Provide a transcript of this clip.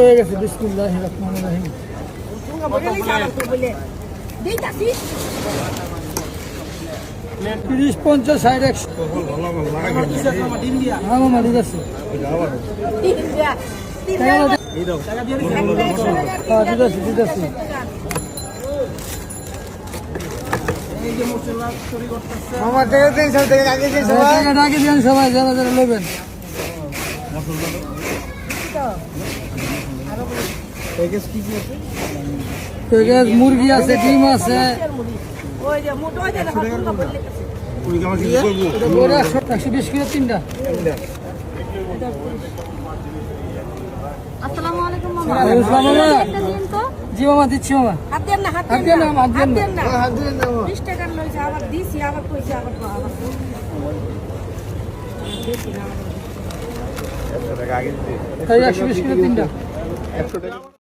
হয়ে গেছে বিসমিল্লাহির রহমানির রহিম। তিরিশ 50 60 100 মামা ঠিক আছে। ঠিক আছে। আমার থেকে আগে দিন সবাই যারা যারা নেবেন। মুরগি আছে, ডিম আছে, 120 কিলো 3টা। আসসালামু আলাইকুম মামা। জি মামা দিচ্ছি মামা। হাত দেন না, হাত হাত দেন দেন না, না, হাত দেন না। হাত দিয়ে দাও 20 টাকা লইছে, আবার দিছি, আবার কইছে, আবার তাই 120 কিলো 3টা।